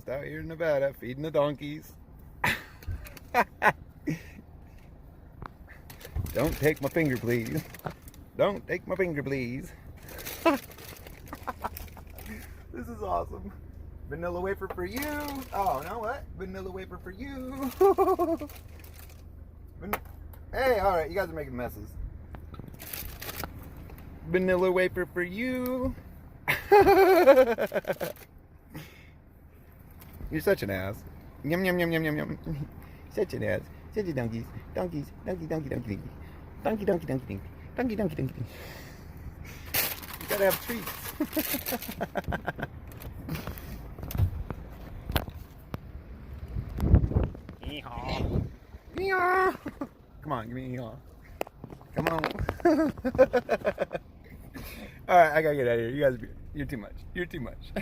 just out here in Nevada feeding the donkeys. Don't take my finger, please. Don't take my finger, please. This is awesome. Vanilla wafer for you. Oh, you know what? Vanilla wafer for you. Hey, all right, you guys are making messes. Vanilla wafer for you. You're such an ass. Yum yum yum yum yum yum. Such an ass. Such a donkeys. Donkeys. Donkey donkey donkey donkey. Donkey donkey donkey donkey. Donkey donkey donkey. You gotta have treats. Yeehaw. Yeehaw. Come on, give me a yeehaw. Come on. All right, I gotta get out of here. You guys, you're too much. You're too much.